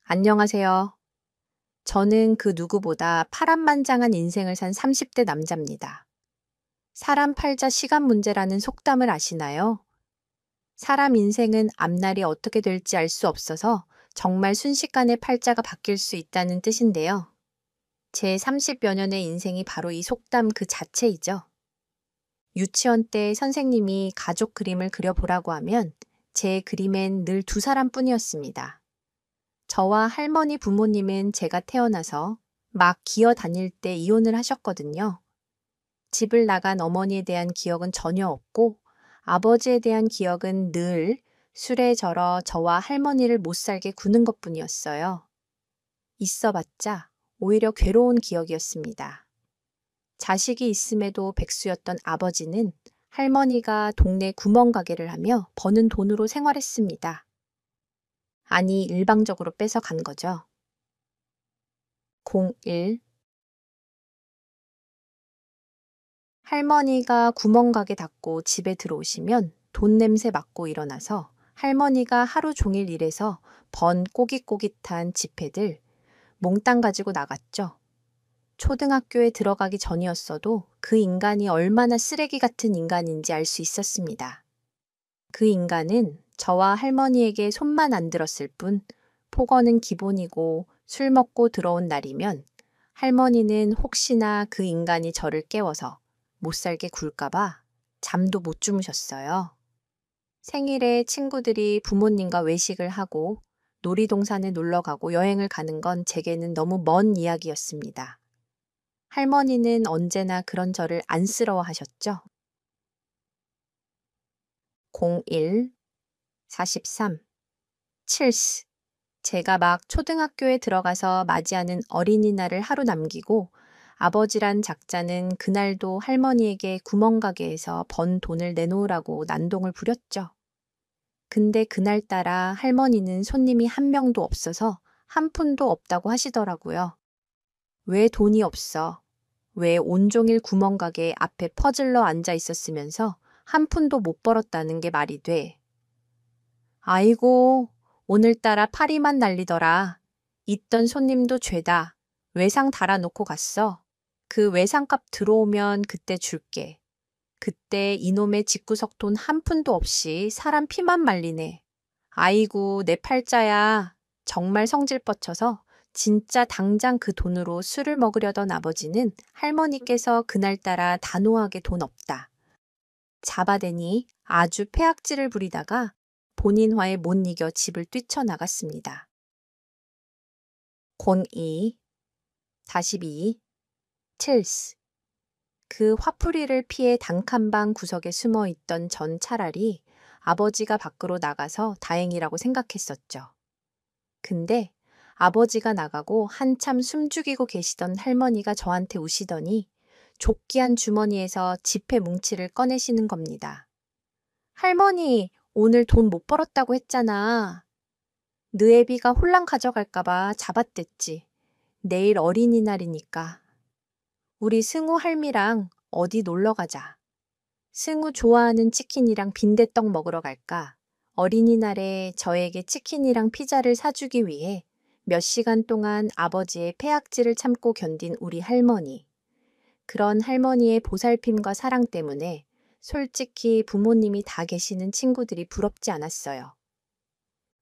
안녕하세요. 저는 그 누구보다 파란만장한 인생을 산 30대 남자입니다. 사람 팔자 시간 문제라는 속담을 아시나요? 사람 인생은 앞날이 어떻게 될지 알 수 없어서 정말 순식간에 팔자가 바뀔 수 있다는 뜻인데요. 제 30여 년의 인생이 바로 이 속담 그 자체이죠. 유치원 때 선생님이 가족 그림을 그려보라고 하면 제 그림엔 늘 두 사람뿐이었습니다. 저와 할머니 부모님은 제가 태어나서 막 기어 다닐 때 이혼을 하셨거든요. 집을 나간 어머니에 대한 기억은 전혀 없고 아버지에 대한 기억은 늘 술에 절어 저와 할머니를 못 살게 구는 것뿐이었어요. 있어봤자 오히려 괴로운 기억이었습니다. 자식이 있음에도 백수였던 아버지는 할머니가 동네 구멍가게를 하며 버는 돈으로 생활했습니다. 아니, 일방적으로 뺏어간 거죠. 01. 할머니가 구멍가게 닫고 집에 들어오시면 돈 냄새 맡고 일어나서 할머니가 하루 종일 일해서 번 꼬깃꼬깃한 지폐들 몽땅 가지고 나갔죠. 초등학교에 들어가기 전이었어도 그 인간이 얼마나 쓰레기 같은 인간인지 알 수 있었습니다. 그 인간은 저와 할머니에게 손만 안 들었을 뿐 폭언은 기본이고 술 먹고 들어온 날이면 할머니는 혹시나 그 인간이 저를 깨워서 못 살게 굴까봐 잠도 못 주무셨어요. 생일에 친구들이 부모님과 외식을 하고 놀이동산에 놀러 가고 여행을 가는 건 제게는 너무 먼 이야기였습니다. 할머니는 언제나 그런 저를 안쓰러워 하셨죠. 01, 43, 7스. 제가 막 초등학교에 들어가서 맞이하는 어린이날을 하루 남기고 아버지란 작자는 그날도 할머니에게 구멍가게에서 번 돈을 내놓으라고 난동을 부렸죠. 근데 그날따라 할머니는 손님이 한 명도 없어서 한 푼도 없다고 하시더라고요. 왜 돈이 없어? 왜 온종일 구멍가게 앞에 퍼질러 앉아 있었으면서 한 푼도 못 벌었다는 게 말이 돼. 아이고, 오늘따라 파리만 날리더라. 있던 손님도 죄다. 외상 달아놓고 갔어. 그 외상값 들어오면 그때 줄게. 그때 이놈의 집구석 돈 한 푼도 없이 사람 피만 말리네. 아이고, 내 팔자야. 정말 성질 뻗쳐서 진짜 당장 그 돈으로 술을 먹으려던 아버지는 할머니께서 그날따라 단호하게 돈 없다. 잡아대니 아주 폐악질을 부리다가 본인 화에 못 이겨 집을 뛰쳐나갔습니다. 02, 42, 7스. 그 화풀이를 피해 단칸방 구석에 숨어 있던 전 차라리 아버지가 밖으로 나가서 다행이라고 생각했었죠. 근데 아버지가 나가고 한참 숨죽이고 계시던 할머니가 저한테 우시더니 조끼한 주머니에서 지폐 뭉치를 꺼내시는 겁니다. 할머니, 오늘 돈 못 벌었다고 했잖아. 느 애비가 홀랑 가져갈까봐 잡아댔지. 내일 어린이날이니까. 우리 승우 할미랑 어디 놀러 가자. 승우 좋아하는 치킨이랑 빈대떡 먹으러 갈까? 어린이날에 저에게 치킨이랑 피자를 사주기 위해 몇 시간 동안 아버지의 폐악질을 참고 견딘 우리 할머니. 그런 할머니의 보살핌과 사랑 때문에 솔직히 부모님이 다 계시는 친구들이 부럽지 않았어요.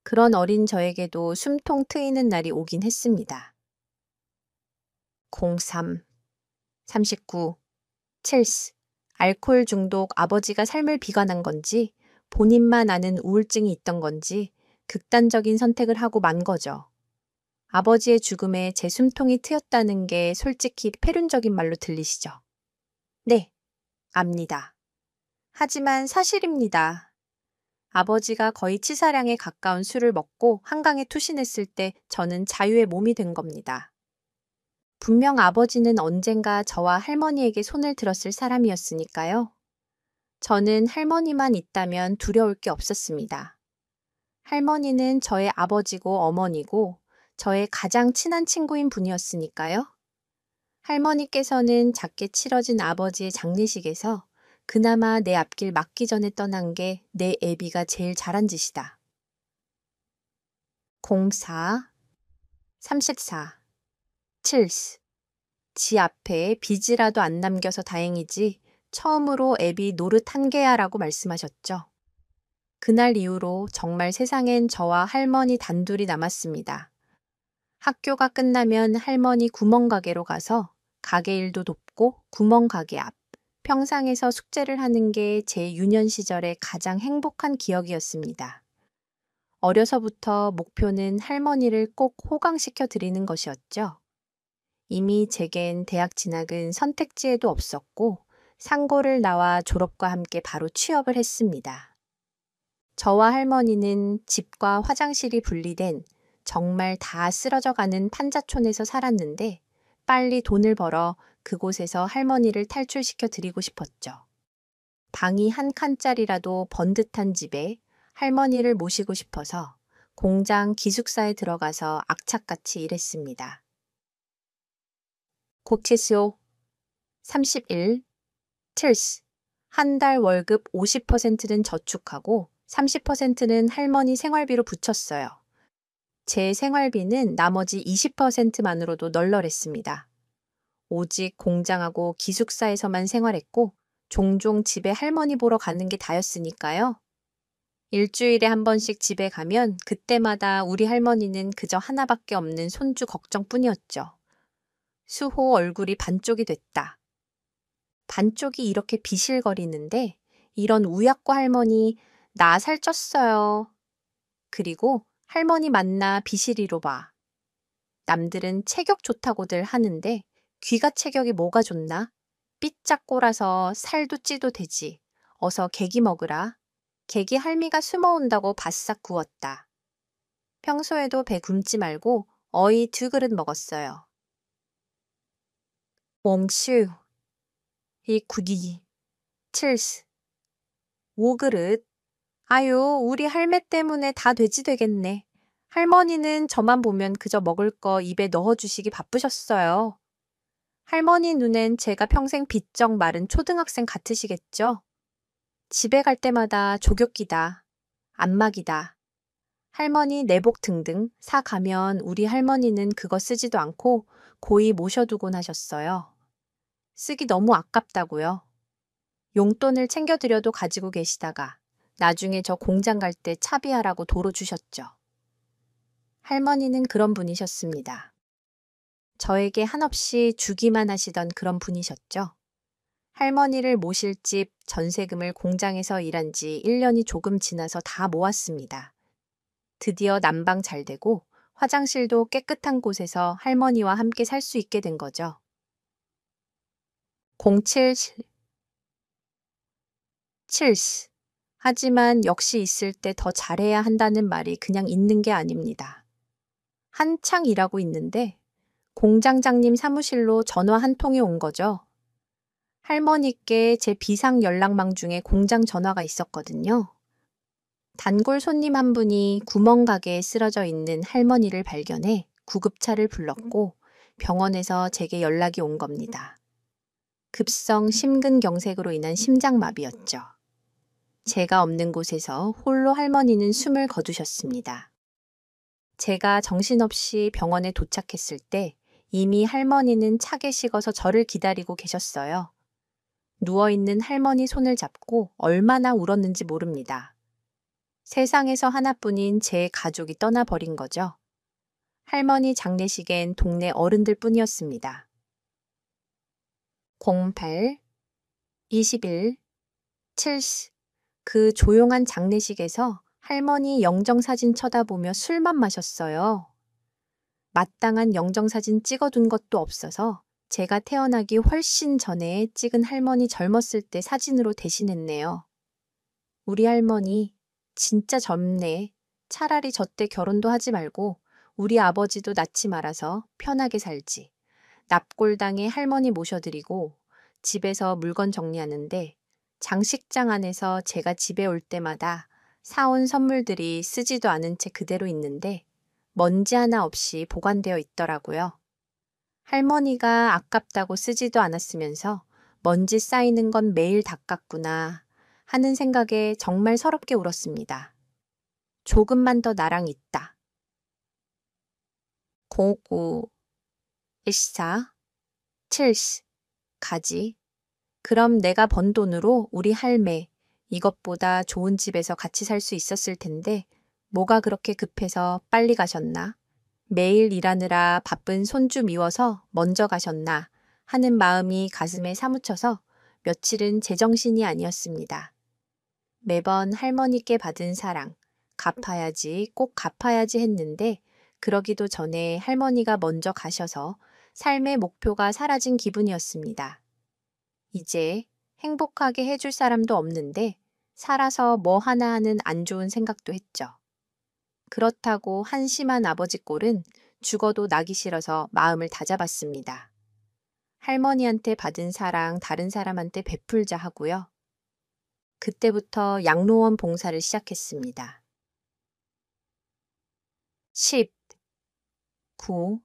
그런 어린 저에게도 숨통 트이는 날이 오긴 했습니다. 03, 39, 7스. 알코올 중독 아버지가 삶을 비관한 건지 본인만 아는 우울증이 있던 건지 극단적인 선택을 하고 만 거죠. 아버지의 죽음에 제 숨통이 트였다는 게 솔직히 패륜적인 말로 들리시죠? 네, 압니다. 하지만 사실입니다. 아버지가 거의 치사량에 가까운 술을 먹고 한강에 투신했을 때 저는 자유의 몸이 된 겁니다. 분명 아버지는 언젠가 저와 할머니에게 손을 들었을 사람이었으니까요. 저는 할머니만 있다면 두려울 게 없었습니다. 할머니는 저의 아버지고 어머니고 저의 가장 친한 친구인 분이었으니까요. 할머니께서는 작게 치러진 아버지의 장례식에서 그나마 내 앞길 막기 전에 떠난 게 내 애비가 제일 잘한 짓이다. 04, 34. 칠스. 지 앞에 빚이라도 안 남겨서 다행이지 처음으로 애비 노릇 한 개야라고 말씀하셨죠. 그날 이후로 정말 세상엔 저와 할머니 단둘이 남았습니다. 학교가 끝나면 할머니 구멍가게로 가서 가게 일도 돕고 구멍가게 앞 평상에서 숙제를 하는 게 제 유년 시절의 가장 행복한 기억이었습니다. 어려서부터 목표는 할머니를 꼭 호강시켜 드리는 것이었죠. 이미 제겐 대학 진학은 선택지에도 없었고 상고를 나와 졸업과 함께 바로 취업을 했습니다. 저와 할머니는 집과 화장실이 분리된 정말 다 쓰러져가는 판자촌에서 살았는데 빨리 돈을 벌어 그곳에서 할머니를 탈출시켜 드리고 싶었죠. 방이 한 칸짜리라도 번듯한 집에 할머니를 모시고 싶어서 공장 기숙사에 들어가서 악착같이 일했습니다. 고치시오. 31. 칠스. 한 달 월급 50%는 저축하고 30%는 할머니 생활비로 붙였어요. 제 생활비는 나머지 20%만으로도 널널했습니다. 오직 공장하고 기숙사에서만 생활했고 종종 집에 할머니 보러 가는 게 다였으니까요. 일주일에 한 번씩 집에 가면 그때마다 우리 할머니는 그저 하나밖에 없는 손주 걱정뿐이었죠. 수호 얼굴이 반쪽이 됐다. 반쪽이 이렇게 비실거리는데 이런 우약고 할머니 나 살쪘어요. 그리고 할머니 만나 비실이로 봐. 남들은 체격 좋다고들 하는데 귀가 체격이 뭐가 좋나? 삐짝 꼬라서 살도 찌도 되지. 어서 개기 먹으라. 개기 할미가 숨어온다고 바싹 구웠다. 평소에도 배 굶지 말고 어이 2그릇 먹었어요. 몽슈. 이 구기. 칠스. 5그릇. 아유, 우리 할매 때문에 다 돼지 되겠네. 할머니는 저만 보면 그저 먹을 거 입에 넣어주시기 바쁘셨어요. 할머니 눈엔 제가 평생 비쩍 마른 초등학생 같으시겠죠? 집에 갈 때마다 조교기다, 안마기다, 할머니 내복 등등 사가면 우리 할머니는 그거 쓰지도 않고 고이 모셔두곤 하셨어요. 쓰기 너무 아깝다고요. 용돈을 챙겨드려도 가지고 계시다가 나중에 저 공장 갈 때 차비하라고 도로 주셨죠. 할머니는 그런 분이셨습니다. 저에게 한없이 주기만 하시던 그런 분이셨죠. 할머니를 모실 집 전세금을 공장에서 일한 지 1년이 조금 지나서 다 모았습니다. 드디어 난방 잘 되고 화장실도 깨끗한 곳에서 할머니와 함께 살 수 있게 된 거죠. 07 칠스. 하지만 역시 있을 때 더 잘해야 한다는 말이 그냥 있는 게 아닙니다. 한창 일하고 있는데 공장장님 사무실로 전화 한 통이 온 거죠. 할머니께 제 비상 연락망 중에 공장 전화가 있었거든요. 단골 손님 한 분이 구멍가게에 쓰러져 있는 할머니를 발견해 구급차를 불렀고 병원에서 제게 연락이 온 겁니다. 급성 심근경색으로 인한 심장마비였죠. 제가 없는 곳에서 홀로 할머니는 숨을 거두셨습니다. 제가 정신없이 병원에 도착했을 때 이미 할머니는 차게 식어서 저를 기다리고 계셨어요. 누워있는 할머니 손을 잡고 얼마나 울었는지 모릅니다. 세상에서 하나뿐인 제 가족이 떠나버린 거죠. 할머니 장례식엔 동네 어른들 뿐이었습니다. 08 21 칠스. 그 조용한 장례식에서 할머니 영정사진 쳐다보며 술만 마셨어요. 마땅한 영정사진 찍어둔 것도 없어서 제가 태어나기 훨씬 전에 찍은 할머니 젊었을 때 사진으로 대신했네요. 우리 할머니 진짜 젊네. 차라리 저 때 결혼도 하지 말고 우리 아버지도 낳지 말아서 편하게 살지. 납골당에 할머니 모셔드리고 집에서 물건 정리하는데 장식장 안에서 제가 집에 올 때마다 사온 선물들이 쓰지도 않은 채 그대로 있는데 먼지 하나 없이 보관되어 있더라고요. 할머니가 아깝다고 쓰지도 않았으면서 먼지 쌓이는 건 매일 닦았구나 하는 생각에 정말 서럽게 울었습니다. 조금만 더 나랑 있다. 고구, 14, 7, 가지. 그럼 내가 번 돈으로 우리 할매, 이것보다 좋은 집에서 같이 살 수 있었을 텐데 뭐가 그렇게 급해서 빨리 가셨나? 매일 일하느라 바쁜 손주 미워서 먼저 가셨나? 하는 마음이 가슴에 사무쳐서 며칠은 제정신이 아니었습니다. 매번 할머니께 받은 사랑, 갚아야지, 꼭 갚아야지 했는데 그러기도 전에 할머니가 먼저 가셔서 삶의 목표가 사라진 기분이었습니다. 이제 행복하게 해줄 사람도 없는데 살아서 뭐 하나 하는 안 좋은 생각도 했죠. 그렇다고 한심한 아버지 꼴은 죽어도 나기 싫어서 마음을 다잡았습니다. 할머니한테 받은 사랑 다른 사람한테 베풀자 하고요. 그때부터 양로원 봉사를 시작했습니다. 10, 9,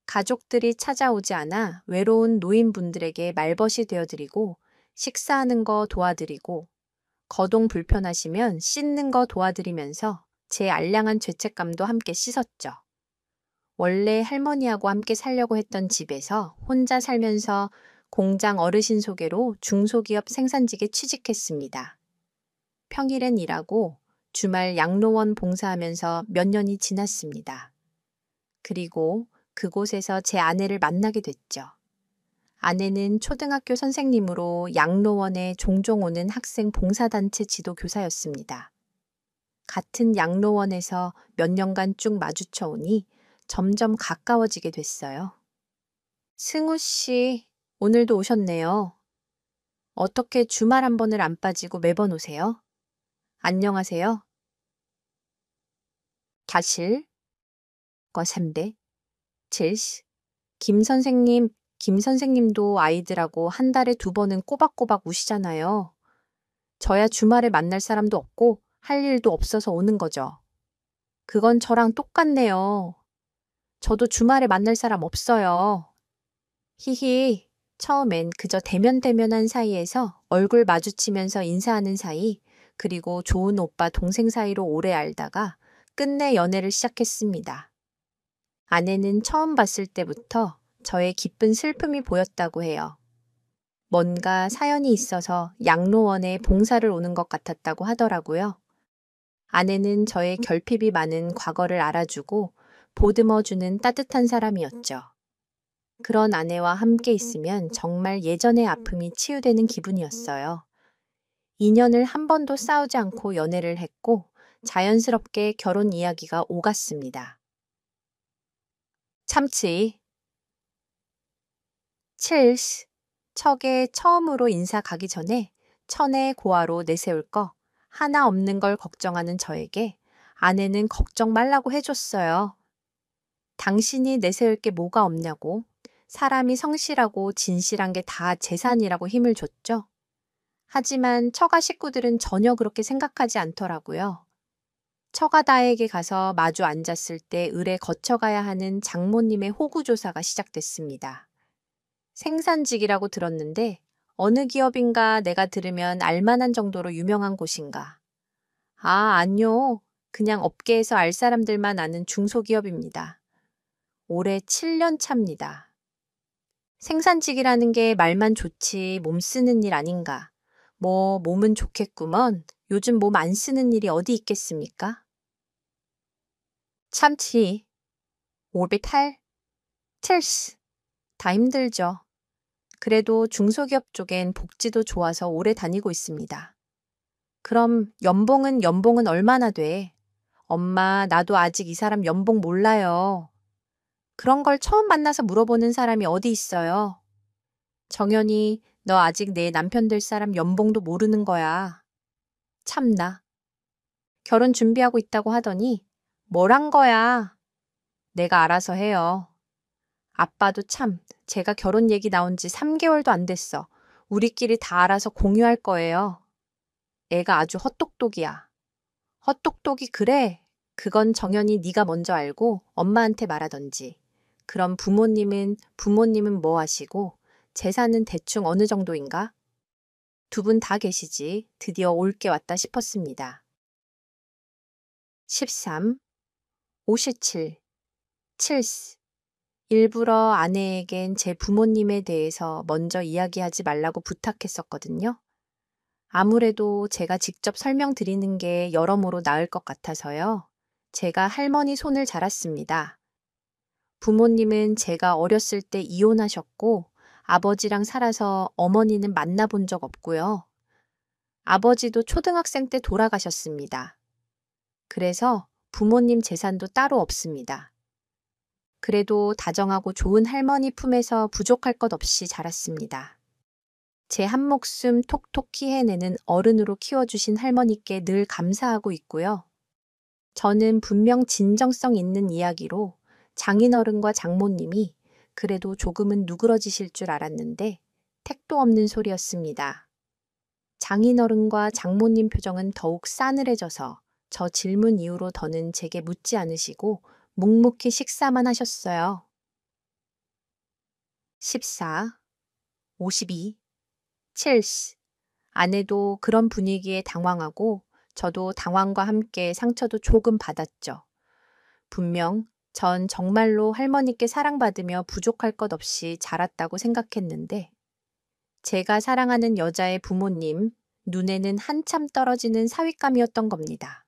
가족들이 찾아오지 않아 외로운 노인분들에게 말벗이 되어드리고 식사하는 거 도와드리고 거동 불편하시면 씻는 거 도와드리면서 제 알량한 죄책감도 함께 씻었죠. 원래 할머니하고 함께 살려고 했던 집에서 혼자 살면서 공장 어르신 소개로 중소기업 생산직에 취직했습니다. 평일엔 일하고 주말 양로원 봉사하면서 몇 년이 지났습니다. 그리고 그곳에서 제 아내를 만나게 됐죠. 아내는 초등학교 선생님으로 양로원에 종종 오는 학생 봉사단체 지도교사였습니다. 같은 양로원에서 몇 년간 쭉 마주쳐 오니 점점 가까워지게 됐어요. 승우 씨, 오늘도 오셨네요. 어떻게 주말 한 번을 안 빠지고 매번 오세요? 안녕하세요. 가실, 거3대 7, 김 선생님도 아이들하고 한 달에 2번은 꼬박꼬박 우시잖아요. 저야 주말에 만날 사람도 없고 할 일도 없어서 오는 거죠. 그건 저랑 똑같네요. 저도 주말에 만날 사람 없어요. 히히, 처음엔 그저 대면대면한 사이에서 얼굴 마주치면서 인사하는 사이, 그리고 좋은 오빠 동생 사이로 오래 알다가 끝내 연애를 시작했습니다. 아내는 처음 봤을 때부터 저의 기쁜 슬픔이 보였다고 해요. 뭔가 사연이 있어서 양로원에 봉사를 오는 것 같았다고 하더라고요. 아내는 저의 결핍이 많은 과거를 알아주고 보듬어주는 따뜻한 사람이었죠. 그런 아내와 함께 있으면 정말 예전의 아픔이 치유되는 기분이었어요. 2년을 한 번도 싸우지 않고 연애를 했고 자연스럽게 결혼 이야기가 오갔습니다. 참치. 7. 척에 처음으로 인사 가기 전에 천에 고아로 내세울 거 하나 없는 걸 걱정하는 저에게 아내는 걱정 말라고 해줬어요. 당신이 내세울 게 뭐가 없냐고. 사람이 성실하고 진실한 게 다 재산이라고 힘을 줬죠. 하지만 처가 식구들은 전혀 그렇게 생각하지 않더라고요. 처가다에게 가서 마주 앉았을 때 을에 거쳐가야 하는 장모님의 호구조사가 시작됐습니다. 생산직이라고 들었는데 어느 기업인가 내가 들으면 알만한 정도로 유명한 곳인가. 아, 아니요. 그냥 업계에서 알 사람들만 아는 중소기업입니다. 올해 7년 차입니다. 생산직이라는 게 말만 좋지 몸 쓰는 일 아닌가. 뭐 몸은 좋겠구먼. 요즘 몸 안 쓰는 일이 어디 있겠습니까? 참치, 오비탈, 첼스. 다 힘들죠. 그래도 중소기업 쪽엔 복지도 좋아서 오래 다니고 있습니다. 그럼 연봉은 얼마나 돼? 엄마, 나도 아직 이 사람 연봉 몰라요. 그런 걸 처음 만나서 물어보는 사람이 어디 있어요? 정연이, 너 아직 내 남편 될 사람 연봉도 모르는 거야. 참나. 결혼 준비하고 있다고 하더니 뭘 한 거야? 내가 알아서 해요. 아빠도 참, 제가 결혼 얘기 나온 지 3개월도 안 됐어. 우리끼리 다 알아서 공유할 거예요. 애가 아주 헛똑똑이야. 헛똑똑이 그래. 그건 정연이 네가 먼저 알고 엄마한테 말하던지. 그럼 부모님은 뭐 하시고 재산은 대충 어느 정도인가? 2분 다 계시지. 드디어 올 게 왔다 싶었습니다. 13, 57. 7. 일부러 아내에겐 제 부모님에 대해서 먼저 이야기하지 말라고 부탁했었거든요. 아무래도 제가 직접 설명드리는 게 여러모로 나을 것 같아서요. 제가 할머니 손을 잡았습니다. 부모님은 제가 어렸을 때 이혼하셨고 아버지랑 살아서 어머니는 만나본 적 없고요. 아버지도 초등학생 때 돌아가셨습니다. 그래서 부모님 재산도 따로 없습니다. 그래도 다정하고 좋은 할머니 품에서 부족할 것 없이 자랐습니다. 제 한 목숨 톡톡히 해내는 어른으로 키워주신 할머니께 늘 감사하고 있고요. 저는 분명 진정성 있는 이야기로 장인어른과 장모님이 그래도 조금은 누그러지실 줄 알았는데 택도 없는 소리였습니다. 장인어른과 장모님 표정은 더욱 싸늘해져서 저 질문 이후로 더는 제게 묻지 않으시고 묵묵히 식사만 하셨어요. 14, 52, 7. 아내도 그런 분위기에 당황하고 저도 당황과 함께 상처도 조금 받았죠. 분명 전 정말로 할머니께 사랑받으며 부족할 것 없이 자랐다고 생각했는데 제가 사랑하는 여자의 부모님 눈에는 한참 떨어지는 사윗감이었던 겁니다.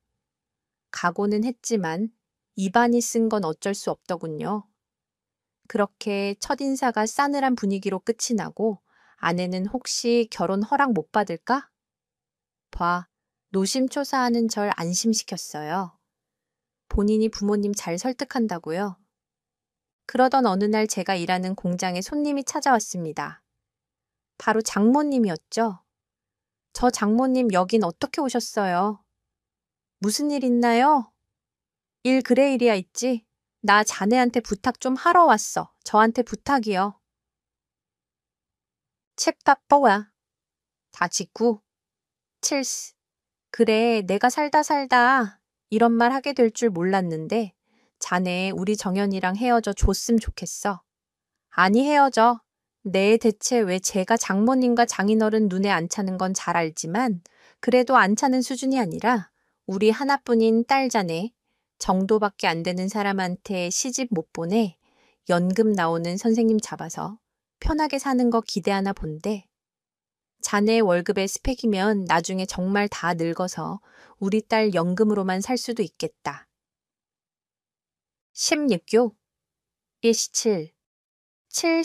각오는 했지만 입안이 쓴 건 어쩔 수 없더군요. 그렇게 첫인사가 싸늘한 분위기로 끝이 나고 아내는 혹시 결혼 허락 못 받을까? 노심초사하는 절 안심시켰어요. 본인이 부모님 잘 설득한다고요. 그러던 어느 날 제가 일하는 공장에 손님이 찾아왔습니다. 바로 장모님이었죠. 저 장모님 여긴 어떻게 오셨어요? 무슨 일 있나요? 일 그래 일이야 있지. 나 자네한테 부탁 좀 하러 왔어. 저한테 부탁이요. 책밥 뽀야. 다 직구. 7. 그래 내가 살다 이런 말 하게 될 줄 몰랐는데 자네 우리 정연이랑 헤어져 줬으면 좋겠어. 아니 헤어져. 네 대체 왜 제가 장모님과 장인어른 눈에 안 차는 건 잘 알지만 그래도 안 차는 수준이 아니라 우리 하나뿐인 딸 자네 정도밖에 안 되는 사람한테 시집 못 보내 연금 나오는 선생님 잡아서 편하게 사는 거 기대하나 본데 자네 월급의 스펙이면 나중에 정말 다 늙어서 우리 딸 연금으로만 살 수도 있겠다. 16교 17 7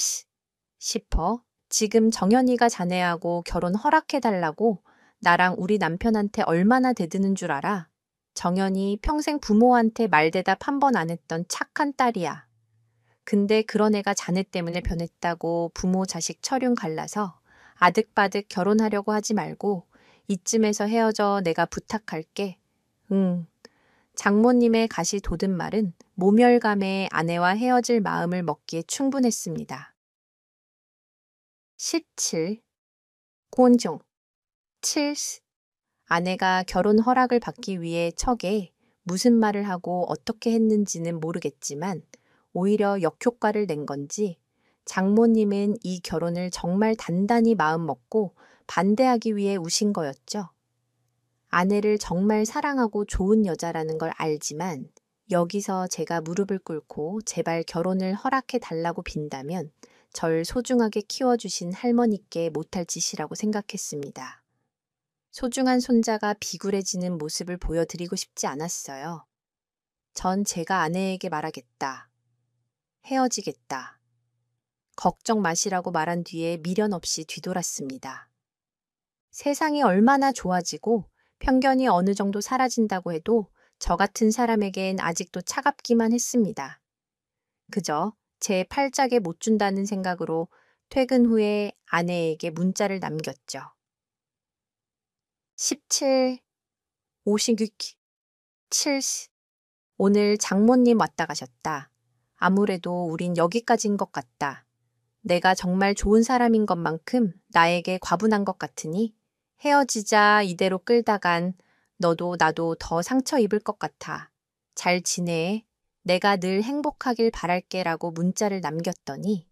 싶어 지금 정연이가 자네하고 결혼 허락해달라고 나랑 우리 남편한테 얼마나 대드는 줄 알아? 정연이 평생 부모한테 말대답 한 번 안 했던 착한 딸이야. 근데 그런 애가 자네 때문에 변했다고 부모 자식 철륜 갈라서 아득바득 결혼하려고 하지 말고 이쯤에서 헤어져 내가 부탁할게. 응. 장모님의 가시 돋은 말은 모멸감에 아내와 헤어질 마음을 먹기에 충분했습니다. 17. 곤종 7. 아내가 결혼 허락을 받기 위해 척에 무슨 말을 하고 어떻게 했는지는 모르겠지만 오히려 역효과를 낸 건지 장모님은 이 결혼을 정말 단단히 마음 먹고 반대하기 위해 우신 거였죠. 아내를 정말 사랑하고 좋은 여자라는 걸 알지만 여기서 제가 무릎을 꿇고 제발 결혼을 허락해 달라고 빈다면 절 소중하게 키워주신 할머니께 못할 짓이라고 생각했습니다. 소중한 손자가 비굴해지는 모습을 보여드리고 싶지 않았어요. 전 제가 아내에게 말하겠다. 헤어지겠다. 걱정 마시라고 말한 뒤에 미련 없이 뒤돌았습니다. 세상이 얼마나 좋아지고 편견이 어느 정도 사라진다고 해도 저 같은 사람에겐 아직도 차갑기만 했습니다. 그저 제 팔짝에 못 준다는 생각으로 퇴근 후에 아내에게 문자를 남겼죠. 17, 56, 7. 오늘 장모님 왔다 가셨다. 아무래도 우린 여기까지인 것 같다. 내가 정말 좋은 사람인 것만큼 나에게 과분한 것 같으니 헤어지자 이대로 끌다간 너도 나도 더 상처 입을 것 같아. 잘 지내. 내가 늘 행복하길 바랄게라고 문자를 남겼더니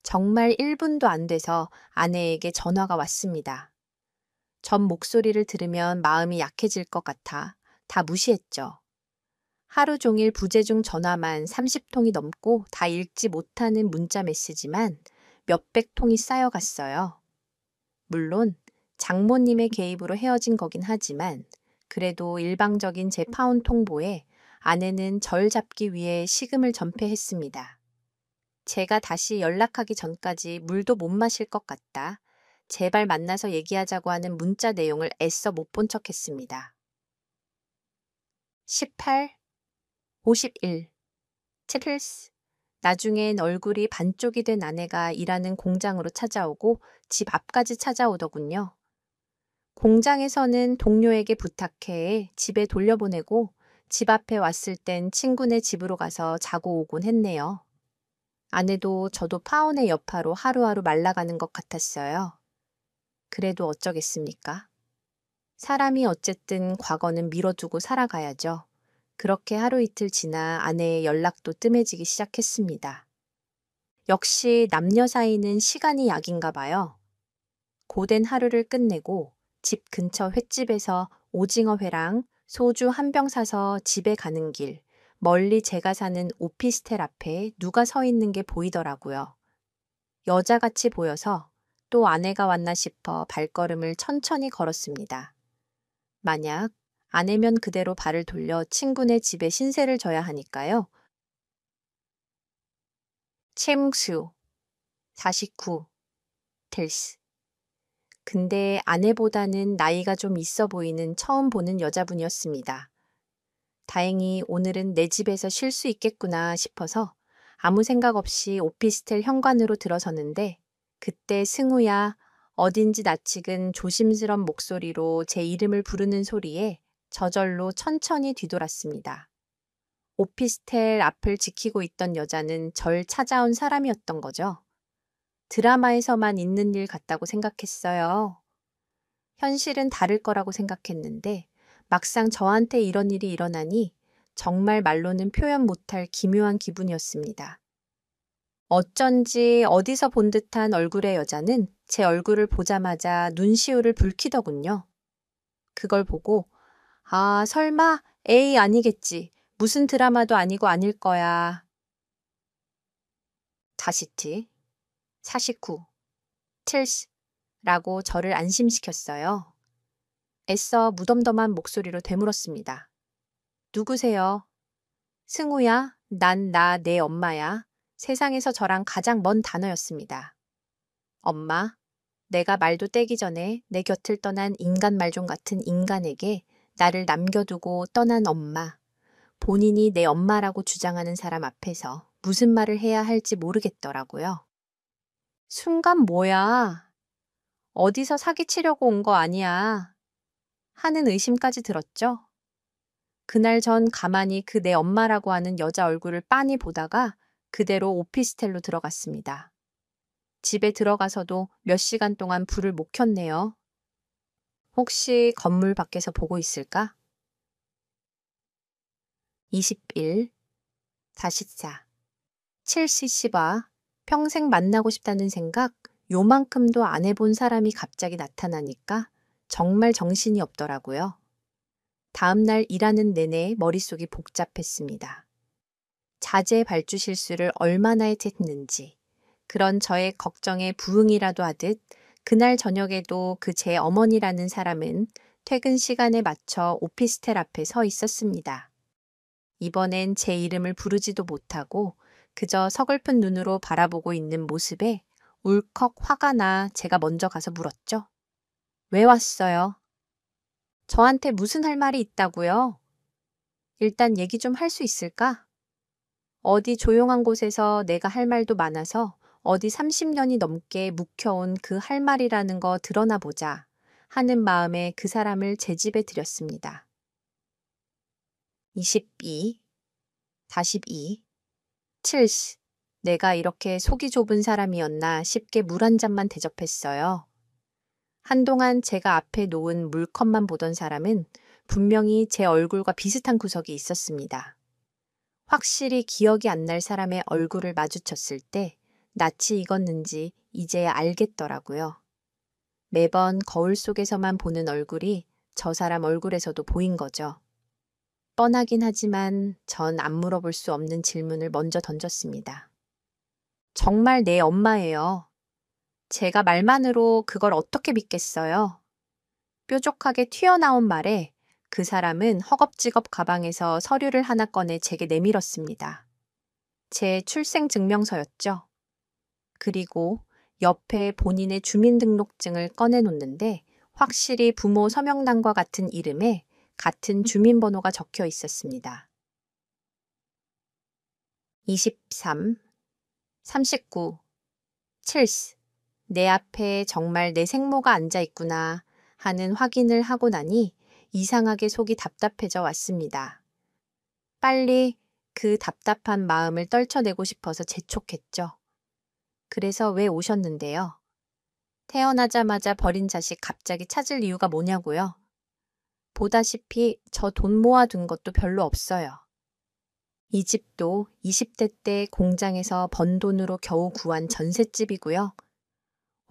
정말 1분도 안 돼서 아내에게 전화가 왔습니다. 전 목소리를 들으면 마음이 약해질 것 같아 다 무시했죠. 하루 종일 부재중 전화만 30통이 넘고 다 읽지 못하는 문자 메시지만 몇백 통이 쌓여갔어요. 물론 장모님의 개입으로 헤어진 거긴 하지만 그래도 일방적인 제 파혼 통보에 아내는 절 잡기 위해 식음을 전폐했습니다. 제가 다시 연락하기 전까지 물도 못 마실 것 같다. 제발 만나서 얘기하자고 하는 문자 내용을 애써 못 본 척했습니다. 18, 51, 칠스. 나중엔 얼굴이 반쪽이 된 아내가 일하는 공장으로 찾아오고 집 앞까지 찾아오더군요. 공장에서는 동료에게 부탁해 집에 돌려보내고 집 앞에 왔을 땐 친구네 집으로 가서 자고 오곤 했네요. 아내도 저도 파혼의 여파로 하루하루 말라가는 것 같았어요. 그래도 어쩌겠습니까? 사람이 어쨌든 과거는 미뤄두고 살아가야죠. 그렇게 하루 이틀 지나 아내의 연락도 뜸해지기 시작했습니다. 역시 남녀 사이는 시간이 약인가 봐요. 고된 하루를 끝내고 집 근처 횟집에서 오징어 회랑 소주 한 병 사서 집에 가는 길, 멀리 제가 사는 오피스텔 앞에 누가 서 있는 게 보이더라고요. 여자같이 보여서 또 아내가 왔나 싶어 발걸음을 천천히 걸었습니다. 만약 아내면 그대로 발을 돌려 친구네 집에 신세를 져야 하니까요. 최뭉수 49 텔스. 근데 아내보다는 나이가 좀 있어 보이는 처음 보는 여자분이었습니다. 다행히 오늘은 내 집에서 쉴 수 있겠구나 싶어서 아무 생각 없이 오피스텔 현관으로 들어섰는데 그때 승우야 어딘지 낯익은 조심스런 목소리로 제 이름을 부르는 소리에 저절로 천천히 뒤돌았습니다. 오피스텔 앞을 지키고 있던 여자는 절 찾아온 사람이었던 거죠. 드라마에서만 있는 일 같다고 생각했어요. 현실은 다를 거라고 생각했는데 막상 저한테 이런 일이 일어나니 정말 말로는 표현 못할 기묘한 기분이었습니다. 어쩐지 어디서 본 듯한 얼굴의 여자는 제 얼굴을 보자마자 눈시울을 붉히더군요. 그걸 보고 아, 설마 에이 아니겠지. 무슨 드라마도 아니고 아닐 거야. 다시티 49 칠스 라고 저를 안심시켰어요. 애써 무덤덤한 목소리로 되물었습니다. 누구세요? 승우야, 내 엄마야. 세상에서 저랑 가장 먼 단어였습니다. 엄마, 내가 말도 떼기 전에 내 곁을 떠난 인간 말종 같은 인간에게 나를 남겨두고 떠난 엄마. 본인이 내 엄마라고 주장하는 사람 앞에서 무슨 말을 해야 할지 모르겠더라고요. 순간 뭐야? 어디서 사기치려고 온 거 아니야? 하는 의심까지 들었죠? 그날 전 가만히 그 내 엄마라고 하는 여자 얼굴을 빤히 보다가 그대로 오피스텔로 들어갔습니다. 집에 들어가서도 몇 시간 동안 불을 못 켰네요. 혹시 건물 밖에서 보고 있을까? 21 44 7cc 평생 만나고 싶다는 생각 요만큼도 안 해본 사람이 갑자기 나타나니까 정말 정신이 없더라고요. 다음날 일하는 내내 머릿속이 복잡했습니다. 자제 발주 실수를 얼마나 했는지 그런 저의 걱정에 부응이라도 하듯 그날 저녁에도 그 제 어머니라는 사람은 퇴근 시간에 맞춰 오피스텔 앞에 서 있었습니다. 이번엔 제 이름을 부르지도 못하고 그저 서글픈 눈으로 바라보고 있는 모습에 울컥 화가 나 제가 먼저 가서 물었죠. 왜 왔어요? 저한테 무슨 할 말이 있다고요? 일단 얘기 좀 할 수 있을까? 어디 조용한 곳에서 내가 할 말도 많아서 어디 30년이 넘게 묵혀온 그 할 말이라는 거 드러나 보자 하는 마음에 그 사람을 제 집에 들였습니다. 22 42 칠스 내가 이렇게 속이 좁은 사람이었나 싶게 물 한 잔만 대접했어요. 한동안 제가 앞에 놓은 물컵만 보던 사람은 분명히 제 얼굴과 비슷한 구석이 있었습니다. 확실히 기억이 안 날 사람의 얼굴을 마주쳤을 때 낯이 익었는지 이제야 알겠더라고요. 매번 거울 속에서만 보는 얼굴이 저 사람 얼굴에서도 보인 거죠. 뻔하긴 하지만 전 안 물어볼 수 없는 질문을 먼저 던졌습니다. 정말 내 엄마예요. 제가 말만으로 그걸 어떻게 믿겠어요? 뾰족하게 튀어나온 말에 그 사람은 허겁지겁 가방에서 서류를 하나 꺼내 제게 내밀었습니다. 제 출생증명서였죠. 그리고 옆에 본인의 주민등록증을 꺼내놓는데 확실히 부모 서명란과 같은 이름에 같은 주민번호가 적혀 있었습니다. 23, 39, 7. 내 앞에 정말 내 생모가 앉아 있구나 하는 확인을 하고 나니 이상하게 속이 답답해져 왔습니다. 빨리 그 답답한 마음을 떨쳐내고 싶어서 재촉했죠. 그래서 왜 오셨는데요? 태어나자마자 버린 자식 갑자기 찾을 이유가 뭐냐고요? 보다시피 저 돈 모아둔 것도 별로 없어요. 이 집도 20대 때 공장에서 번 돈으로 겨우 구한 전셋집이고요.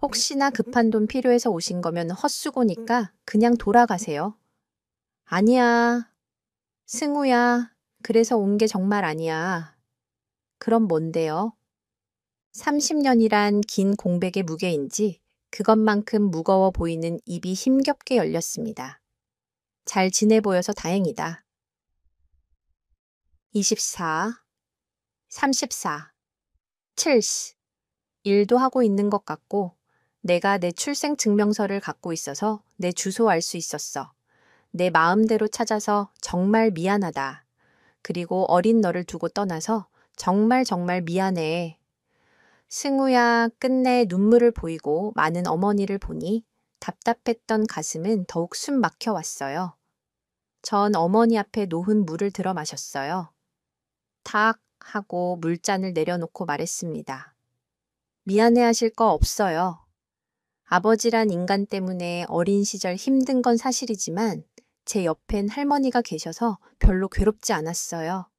혹시나 급한 돈 필요해서 오신 거면 헛수고니까 그냥 돌아가세요. 아니야. 승우야. 그래서 온 게 정말 아니야. 그럼 뭔데요? 30년이란 긴 공백의 무게인지 그것만큼 무거워 보이는 입이 힘겹게 열렸습니다. 잘 지내 보여서 다행이다. 24, 34, 7. 일도 하고 있는 것 같고 내가 내 출생증명서를 갖고 있어서 내 주소 알 수 있었어. 내 마음대로 찾아서 정말 미안하다. 그리고 어린 너를 두고 떠나서 정말 미안해. 승우야 끝내 눈물을 보이고 많은 어머니를 보니 답답했던 가슴은 더욱 숨 막혀 왔어요. 전 어머니 앞에 놓은 물을 들어 마셨어요. 탁 하고 물잔을 내려놓고 말했습니다. 미안해하실 거 없어요. 아버지란 인간 때문에 어린 시절 힘든 건 사실이지만 제 옆엔 할머니가 계셔서 별로 괴롭지 않았어요.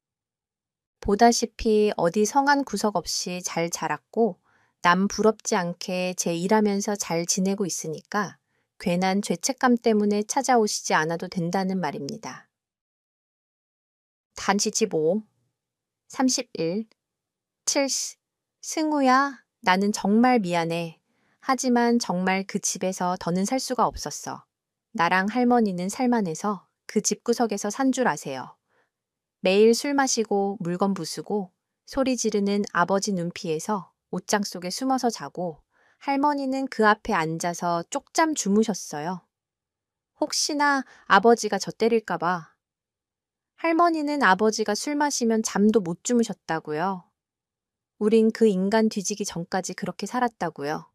보다시피 어디 성한 구석 없이 잘 자랐고 남 부럽지 않게 제 일하면서 잘 지내고 있으니까 괜한 죄책감 때문에 찾아오시지 않아도 된다는 말입니다. 단지 15, 31, 7. 승우야, 나는 정말 미안해. 하지만 정말 그 집에서 더는 살 수가 없었어. 나랑 할머니는 살만해서 그 집구석에서 산 줄 아세요. 매일 술 마시고 물건 부수고 소리 지르는 아버지 눈피해서 옷장 속에 숨어서 자고 할머니는 그 앞에 앉아서 쪽잠 주무셨어요. 혹시나 아버지가 저 때릴까 봐. 할머니는 아버지가 술 마시면 잠도 못 주무셨다고요. 우린 그 인간 뒤지기 전까지 그렇게 살았다고요.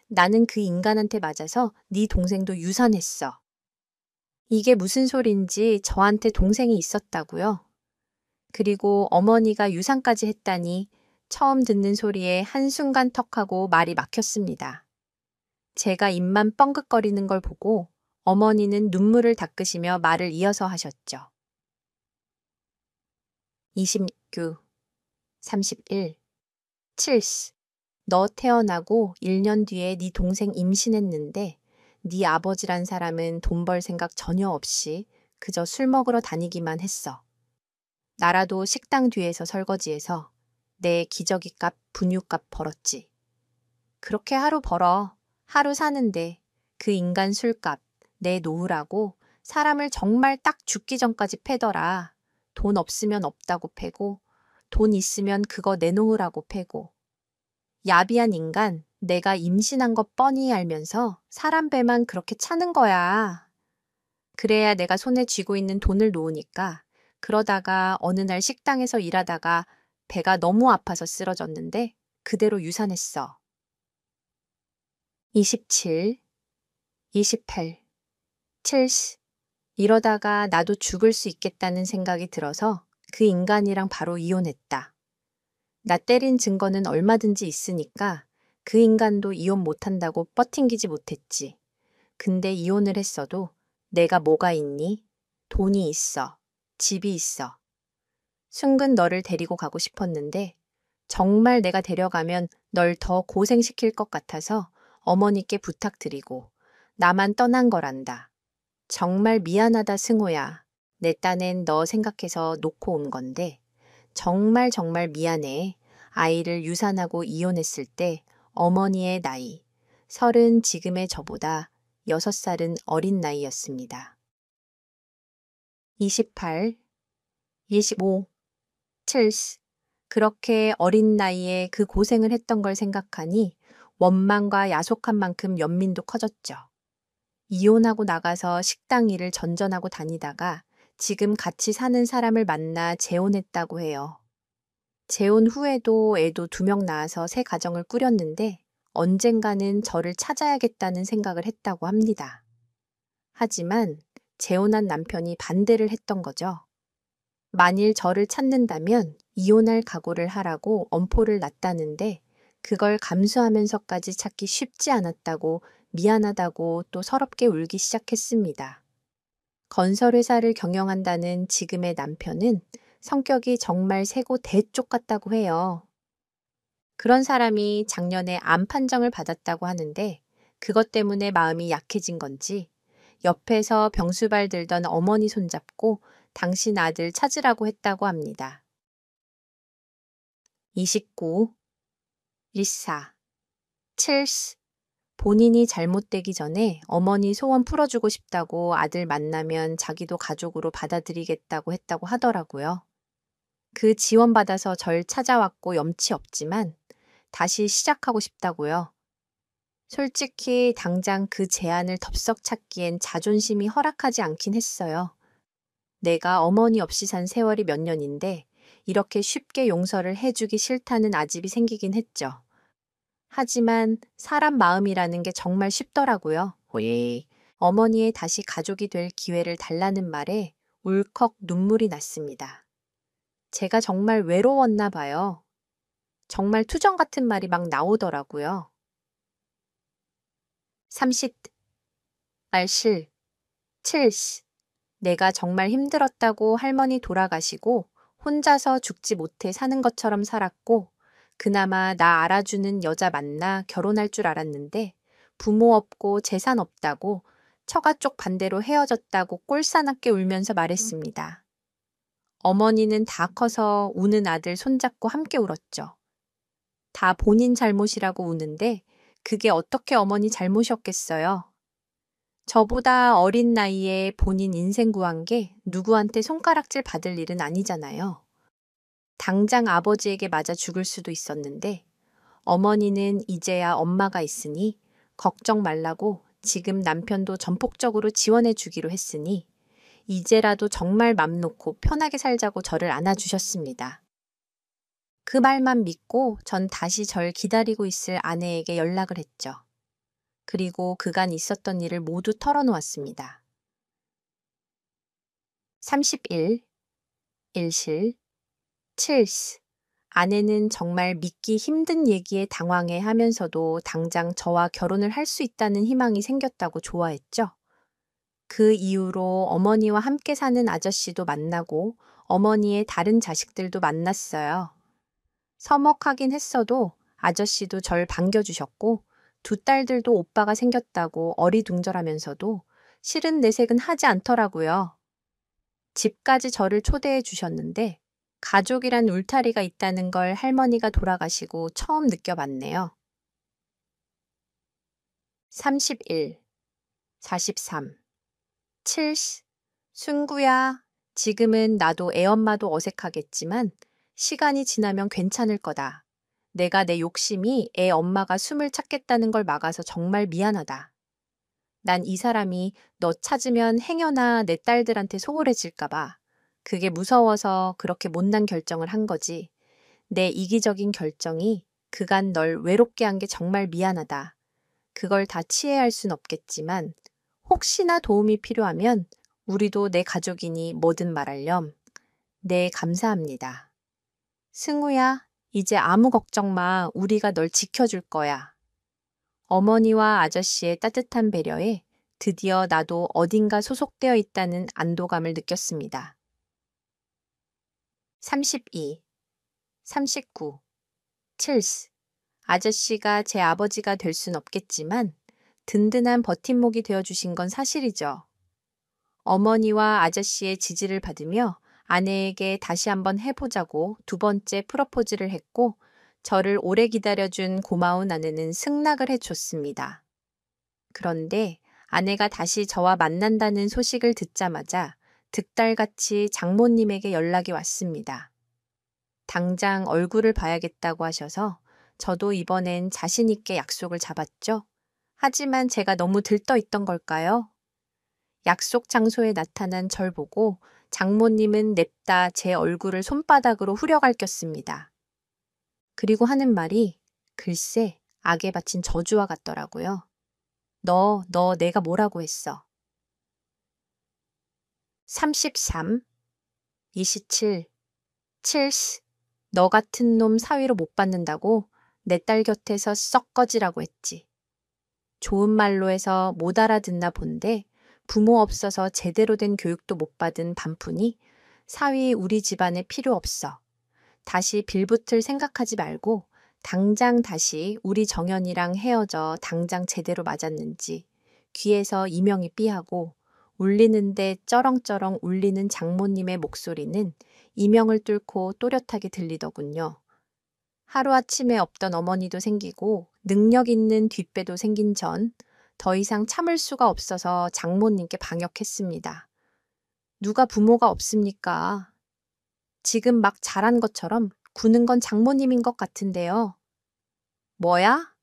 나는 그 인간한테 맞아서 네 동생도 유산했어. 이게 무슨 소린지 저한테 동생이 있었다고요. 그리고 어머니가 유산까지 했다니 처음 듣는 소리에 한순간 턱하고 말이 막혔습니다. 제가 입만 뻥긋거리는 걸 보고 어머니는 눈물을 닦으시며 말을 이어서 하셨죠. 29, 31, 7. 너 태어나고 1년 뒤에 네 동생 임신했는데 네 아버지란 사람은 돈 벌 생각 전혀 없이 그저 술 먹으러 다니기만 했어. 나라도 식당 뒤에서 설거지해서 내 기저귀값, 분유값 벌었지. 그렇게 하루 벌어. 하루 사는데 그 인간 술값, 내 노후라고 사람을 정말 딱 죽기 전까지 패더라. 돈 없으면 없다고 패고 돈 있으면 그거 내놓으라고 패고. 야비한 인간, 내가 임신한 거 뻔히 알면서 사람 배만 그렇게 차는 거야. 그래야 내가 손에 쥐고 있는 돈을 놓으니까 그러다가 어느 날 식당에서 일하다가 배가 너무 아파서 쓰러졌는데 그대로 유산했어. 27, 28, 7. 이러다가 나도 죽을 수 있겠다는 생각이 들어서 그 인간이랑 바로 이혼했다. 나 때린 증거는 얼마든지 있으니까 그 인간도 이혼 못한다고 뻗팅기지 못했지. 근데 이혼을 했어도 내가 뭐가 있니? 돈이 있어. 집이 있어. 순근 너를 데리고 가고 싶었는데 정말 내가 데려가면 널 더 고생시킬 것 같아서 어머니께 부탁드리고 나만 떠난 거란다. 정말 미안하다 승호야. 내 딴엔 너 생각해서 놓고 온 건데 정말 정말 미안해. 아이를 유산하고 이혼했을 때 어머니의 나이 30, 지금의 저보다 6살은 어린 나이였습니다. 28, 25, 7. 그렇게 어린 나이에 그 고생을 했던 걸 생각하니 원망과 야속한 만큼 연민도 커졌죠. 이혼하고 나가서 식당 일을 전전하고 다니다가 지금 같이 사는 사람을 만나 재혼했다고 해요. 재혼 후에도 애도 2명 낳아서 새 가정을 꾸렸는데 언젠가는 저를 찾아야겠다는 생각을 했다고 합니다. 하지만 재혼한 남편이 반대를 했던 거죠. 만일 저를 찾는다면 이혼할 각오를 하라고 엄포를 놨다는데 그걸 감수하면서까지 찾기 쉽지 않았다고 미안하다고 또 서럽게 울기 시작했습니다. 건설회사를 경영한다는 지금의 남편은 성격이 정말 세고 대쪽 같다고 해요. 그런 사람이 작년에 암 판정을 받았다고 하는데 그것 때문에 마음이 약해진 건지 옆에서 병수발 들던 어머니 손잡고 당신 아들 찾으라고 했다고 합니다. 29, 14, 7. 본인이 잘못되기 전에 어머니 소원 풀어주고 싶다고 아들 만나면 자기도 가족으로 받아들이겠다고 했다고 하더라고요. 그 지원받아서 절 찾아왔고 염치 없지만 다시 시작하고 싶다고요. 솔직히 당장 그 제안을 덥석 찾기엔 자존심이 허락하지 않긴 했어요. 내가 어머니 없이 산 세월이 몇 년인데 이렇게 쉽게 용서를 해주기 싫다는 아집이 생기긴 했죠. 하지만 사람 마음이라는 게 정말 쉽더라고요. 예. 어머니의 다시 가족이 될 기회를 달라는 말에 울컥 눈물이 났습니다. 제가 정말 외로웠나 봐요. 정말 투정 같은 말이 막 나오더라고요. 30, 알실, 7. 내가 정말 힘들었다고 할머니 돌아가시고 혼자서 죽지 못해 사는 것처럼 살았고 그나마 나 알아주는 여자 만나 결혼할 줄 알았는데 부모 없고 재산 없다고 처가 쪽 반대로 헤어졌다고 꼴사납게 울면서 말했습니다. 어머니는 다 커서 우는 아들 손잡고 함께 울었죠. 다 본인 잘못이라고 우는데 그게 어떻게 어머니 잘못이었겠어요. 저보다 어린 나이에 본인 인생 구한 게 누구한테 손가락질 받을 일은 아니잖아요. 당장 아버지에게 맞아 죽을 수도 있었는데 어머니는 이제야 엄마가 있으니 걱정 말라고 지금 남편도 전폭적으로 지원해 주기로 했으니 이제라도 정말 맘 놓고 편하게 살자고 저를 안아주셨습니다. 그 말만 믿고 전 다시 절 기다리고 있을 아내에게 연락을 했죠. 그리고 그간 있었던 일을 모두 털어놓았습니다. 31, 일실, 7. 아내는 정말 믿기 힘든 얘기에 당황해 하면서도 당장 저와 결혼을 할 수 있다는 희망이 생겼다고 좋아했죠. 그 이후로 어머니와 함께 사는 아저씨도 만나고 어머니의 다른 자식들도 만났어요. 서먹하긴 했어도 아저씨도 절 반겨주셨고 2딸들도 오빠가 생겼다고 어리둥절하면서도 실은 내색은 하지 않더라고요. 집까지 저를 초대해 주셨는데 가족이란 울타리가 있다는 걸 할머니가 돌아가시고 처음 느껴봤네요. 31, 43, 7. 순구야, 지금은 나도 애엄마도 어색하겠지만 시간이 지나면 괜찮을 거다. 내가 내 욕심이 애 엄마가 숨을 찾겠다는 걸 막아서 정말 미안하다. 난 이 사람이 너 찾으면 행여나 내 딸들한테 소홀해질까 봐. 그게 무서워서 그렇게 못난 결정을 한 거지. 내 이기적인 결정이 그간 널 외롭게 한 게 정말 미안하다. 그걸 다 치해할 순 없겠지만 혹시나 도움이 필요하면 우리도 내 가족이니 뭐든 말할렴. 네, 감사합니다. 승우야, 이제 아무 걱정 마. 우리가 널 지켜줄 거야. 어머니와 아저씨의 따뜻한 배려에 드디어 나도 어딘가 소속되어 있다는 안도감을 느꼈습니다. 32, 39, 7. 아저씨가 제 아버지가 될 순 없겠지만 든든한 버팀목이 되어주신 건 사실이죠. 어머니와 아저씨의 지지를 받으며 아내에게 다시 한번 해보자고 두 번째 프러포즈를 했고 저를 오래 기다려준 고마운 아내는 승낙을 해줬습니다. 그런데 아내가 다시 저와 만난다는 소식을 듣자마자 득달같이 장모님에게 연락이 왔습니다. 당장 얼굴을 봐야겠다고 하셔서 저도 이번엔 자신 있게 약속을 잡았죠. 하지만 제가 너무 들떠 있던 걸까요? 약속 장소에 나타난 절 보고 장모님은 냅다 제 얼굴을 손바닥으로 후려갈겼습니다. 그리고 하는 말이 글쎄 악에 바친 저주와 같더라고요. 너 내가 뭐라고 했어? 33, 27, 7, 너 같은 놈 사위로 못 받는다고 내 딸 곁에서 썩 꺼지라고 했지. 좋은 말로 해서 못 알아듣나 본데 부모 없어서 제대로 된 교육도 못 받은 반푼이 사위 우리 집안에 필요 없어. 다시 빌붙을 생각하지 말고 당장 다시 우리 정연이랑 헤어져 당장 제대로 맞았는지 귀에서 이명이 삐하고 울리는데 쩌렁쩌렁 울리는 장모님의 목소리는 이명을 뚫고 또렷하게 들리더군요. 하루아침에 없던 어머니도 생기고 능력 있는 뒷배도 생긴 전 더 이상 참을 수가 없어서 장모님께 방역했습니다. 누가 부모가 없습니까? 지금 막 잘한 것처럼 구는 건 장모님인 것 같은데요. 뭐야?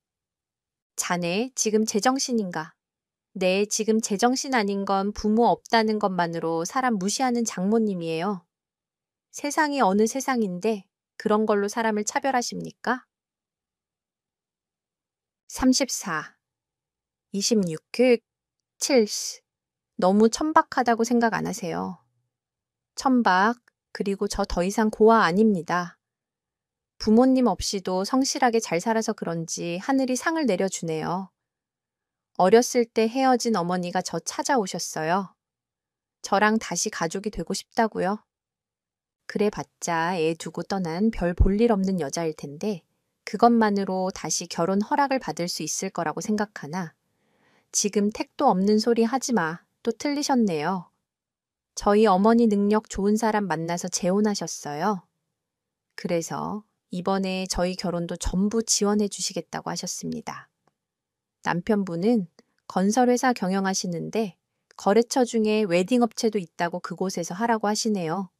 자네 지금 제정신인가? 네, 지금 제정신 아닌 건 부모 없다는 것만으로 사람 무시하는 장모님이에요. 세상이 어느 세상인데 그런 걸로 사람을 차별하십니까? 34, 26, 7. 너무 천박하다고 생각 안 하세요. 천박, 그리고 저 더 이상 고아 아닙니다. 부모님 없이도 성실하게 잘 살아서 그런지 하늘이 상을 내려주네요. 어렸을 때 헤어진 어머니가 저 찾아오셨어요. 저랑 다시 가족이 되고 싶다고요. 그래봤자 애 두고 떠난 별 볼 일 없는 여자일 텐데 그것만으로 다시 결혼 허락을 받을 수 있을 거라고 생각하나 지금 택도 없는 소리 하지 마. 또 틀리셨네요. 저희 어머니 능력 좋은 사람 만나서 재혼하셨어요. 그래서 이번에 저희 결혼도 전부 지원해 주시겠다고 하셨습니다. 남편분은 건설회사 경영하시는데 거래처 중에 웨딩업체도 있다고 그곳에서 하라고 하시네요.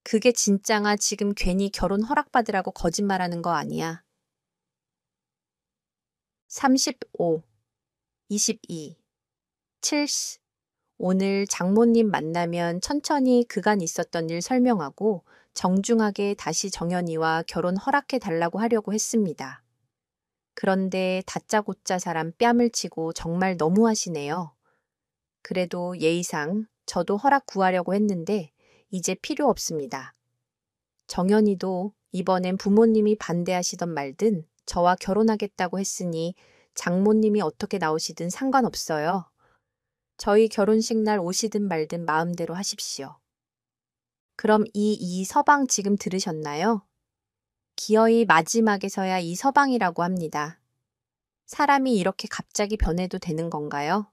그게 진짜가 지금 괜히 결혼 허락받으라고 거짓말하는 거 아니야. 35, 22, 7. 오늘 장모님 만나면 천천히 그간 있었던 일 설명하고 정중하게 다시 정연이와 결혼 허락해 달라고 하려고 했습니다. 그런데 다짜고짜 사람 뺨을 치고 정말 너무하시네요. 그래도 예의상 저도 허락 구하려고 했는데 이제 필요 없습니다. 정연이도 이번엔 부모님이 반대하시던 말든 저와 결혼하겠다고 했으니 장모님이 어떻게 나오시든 상관없어요. 저희 결혼식 날 오시든 말든 마음대로 하십시오. 그럼 이 서방 지금 들으셨나요? 기어이 마지막에서야 이 서방이라고 합니다. 사람이 이렇게 갑자기 변해도 되는 건가요?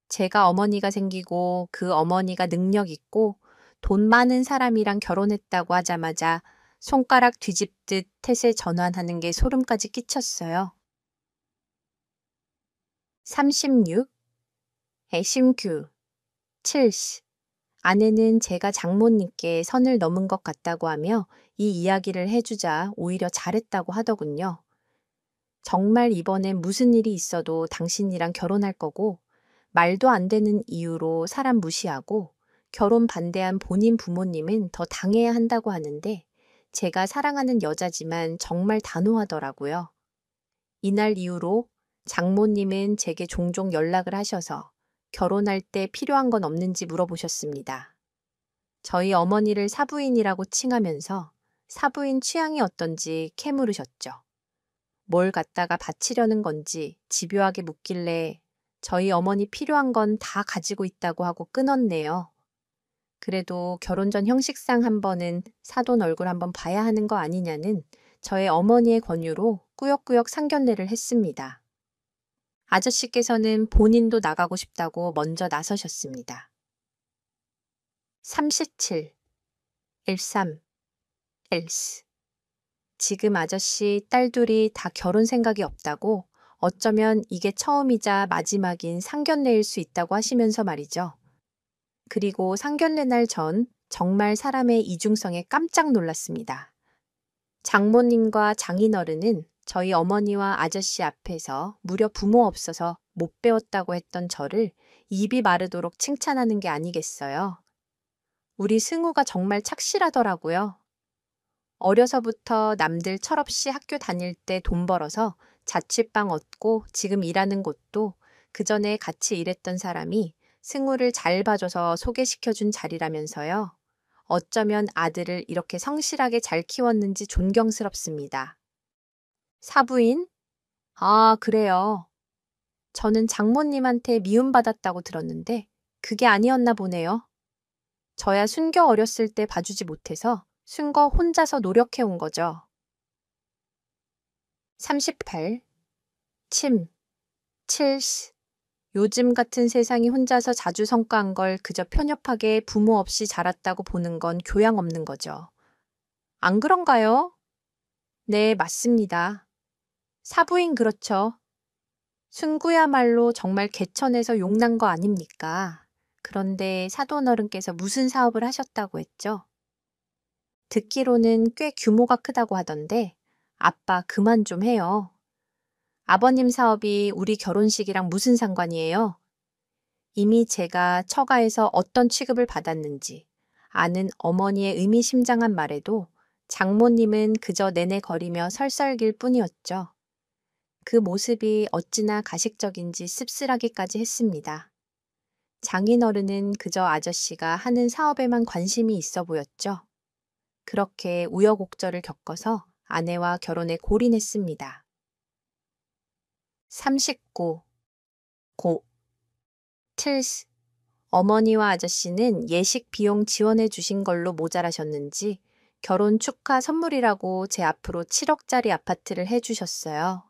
제가 어머니가 생기고 그 어머니가 능력 있고 돈 많은 사람이랑 결혼했다고 하자마자 손가락 뒤집듯 태세 전환하는 게 소름까지 끼쳤어요. 36, 애심규, 7. 아내는 제가 장모님께 선을 넘은 것 같다고 하며 이 이야기를 해주자 오히려 잘했다고 하더군요. 정말 이번엔 무슨 일이 있어도 당신이랑 결혼할 거고 말도 안 되는 이유로 사람 무시하고 결혼 반대한 본인 부모님은 더 당해야 한다고 하는데 제가 사랑하는 여자지만 정말 단호하더라고요. 이날 이후로 장모님은 제게 종종 연락을 하셔서 결혼할 때 필요한 건 없는지 물어보셨습니다. 저희 어머니를 사부인이라고 칭하면서 사부인 취향이 어떤지 캐물으셨죠. 뭘 갖다가 바치려는 건지 집요하게 묻길래 저희 어머니 필요한 건 다 가지고 있다고 하고 끊었네요. 그래도 결혼 전 형식상 한 번은 사돈 얼굴 한번 봐야 하는 거 아니냐는 저의 어머니의 권유로 꾸역꾸역 상견례를 했습니다. 아저씨께서는 본인도 나가고 싶다고 먼저 나서셨습니다. 37, 13, else. 지금 아저씨 딸 둘이 다 결혼 생각이 없다고 어쩌면 이게 처음이자 마지막인 상견례일 수 있다고 하시면서 말이죠. 그리고 상견례 날 전 정말 사람의 이중성에 깜짝 놀랐습니다. 장모님과 장인어른은 저희 어머니와 아저씨 앞에서 무려 부모 없어서 못 배웠다고 했던 저를 입이 마르도록 칭찬하는 게 아니겠어요. 우리 승우가 정말 착실하더라고요. 어려서부터 남들 철없이 학교 다닐 때 돈 벌어서 자취방 얻고 지금 일하는 곳도 그 전에 같이 일했던 사람이 승우를 잘 봐줘서 소개시켜준 자리라면서요. 어쩌면 아들을 이렇게 성실하게 잘 키웠는지 존경스럽습니다. 사부인? 아, 그래요. 저는 장모님한테 미움받았다고 들었는데 그게 아니었나 보네요. 저야 순교 어렸을 때 봐주지 못해서 순거 혼자서 노력해온 거죠. 38. 침, 칠스. 요즘 같은 세상이 혼자서 자주 성과한 걸 그저 편협하게 부모 없이 자랐다고 보는 건 교양 없는 거죠. 안 그런가요? 네, 맞습니다. 사부인 그렇죠. 순구야말로 정말 개천에서 용난 거 아닙니까? 그런데 사돈어른께서 무슨 사업을 하셨다고 했죠? 듣기로는 꽤 규모가 크다고 하던데 아빠 그만 좀 해요. 아버님 사업이 우리 결혼식이랑 무슨 상관이에요? 이미 제가 처가에서 어떤 취급을 받았는지 아는 어머니의 의미심장한 말에도 장모님은 그저 내내거리며 설설길 뿐이었죠. 그 모습이 어찌나 가식적인지 씁쓸하기까지 했습니다. 장인어른은 그저 아저씨가 하는 사업에만 관심이 있어 보였죠. 그렇게 우여곡절을 겪어서 아내와 결혼에 골인했습니다. 39. 고. 틀스. 어머니와 아저씨는 예식 비용 지원해 주신 걸로 모자라셨는지 결혼 축하 선물이라고 제 앞으로 7억짜리 아파트를 해주셨어요.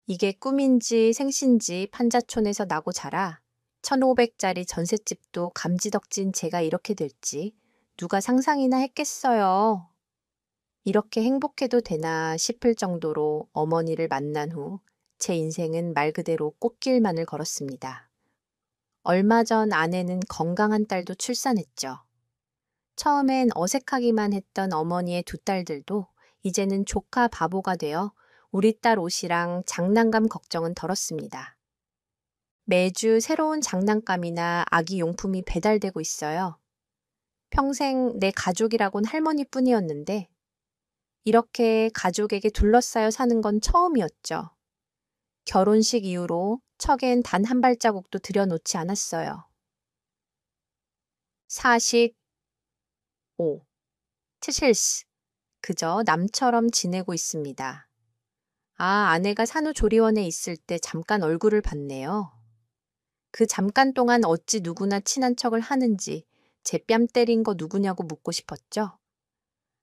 이게 꿈인지 생신지 판자촌에서 나고 자라 1,500짜리 전셋집도 감지덕진 제가 이렇게 될지 누가 상상이나 했겠어요. 이렇게 행복해도 되나 싶을 정도로 어머니를 만난 후 제 인생은 말 그대로 꽃길만을 걸었습니다. 얼마 전 아내는 건강한 딸도 출산했죠. 처음엔 어색하기만 했던 어머니의 두 딸들도 이제는 조카 바보가 되어 우리 딸 옷이랑 장난감 걱정은 덜었습니다. 매주 새로운 장난감이나 아기 용품이 배달되고 있어요. 평생 내 가족이라곤 할머니뿐이었는데 이렇게 가족에게 둘러싸여 사는 건 처음이었죠. 결혼식 이후로 척엔 단 한 발자국도 들여놓지 않았어요. 45. 트실스. 그저 남처럼 지내고 있습니다. 아, 아내가 산후조리원에 있을 때 잠깐 얼굴을 봤네요. 그 잠깐 동안 어찌 누구나 친한 척을 하는지 제 뺨 때린 거 누구냐고 묻고 싶었죠.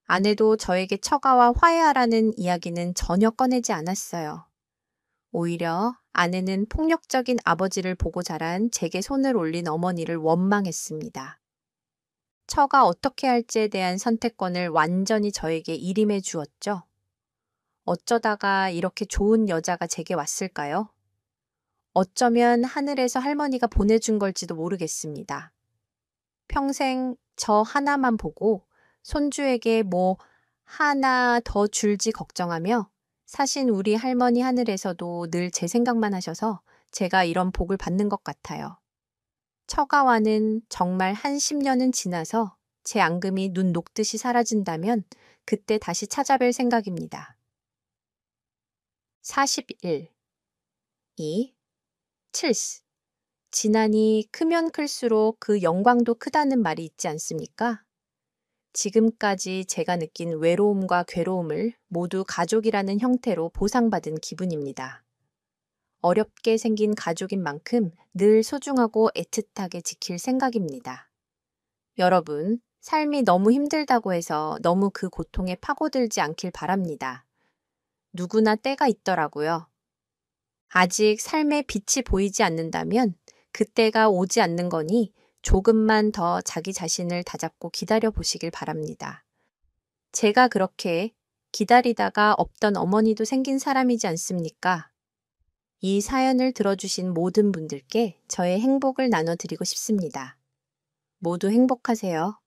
아내도 저에게 처가와 화해하라는 이야기는 전혀 꺼내지 않았어요. 오히려 아내는 폭력적인 아버지를 보고 자란 제게 손을 올린 어머니를 원망했습니다. 처가 어떻게 할지에 대한 선택권을 완전히 저에게 일임해 주었죠. 어쩌다가 이렇게 좋은 여자가 제게 왔을까요? 어쩌면 하늘에서 할머니가 보내준 걸지도 모르겠습니다. 평생 저 하나만 보고 손주에게 뭐 하나 더 줄지 걱정하며 사신 우리 할머니 하늘에서도 늘 제 생각만 하셔서 제가 이런 복을 받는 것 같아요. 처가와는 정말 한 10년은 지나서 제 앙금이 눈 녹듯이 사라진다면 그때 다시 찾아뵐 생각입니다. 41. 2. 칠스. 지난이 크면 클수록 그 영광도 크다는 말이 있지 않습니까? 지금까지 제가 느낀 외로움과 괴로움을 모두 가족이라는 형태로 보상받은 기분입니다. 어렵게 생긴 가족인 만큼 늘 소중하고 애틋하게 지킬 생각입니다. 여러분, 삶이 너무 힘들다고 해서 너무 그 고통에 파고들지 않길 바랍니다. 누구나 때가 있더라고요. 아직 삶의 빛이 보이지 않는다면 그때가 오지 않는 거니 조금만 더 자기 자신을 다잡고 기다려 보시길 바랍니다. 제가 그렇게 기다리다가 없던 어머니도 생긴 사람이지 않습니까? 이 사연을 들어주신 모든 분들께 저의 행복을 나눠드리고 싶습니다. 모두 행복하세요.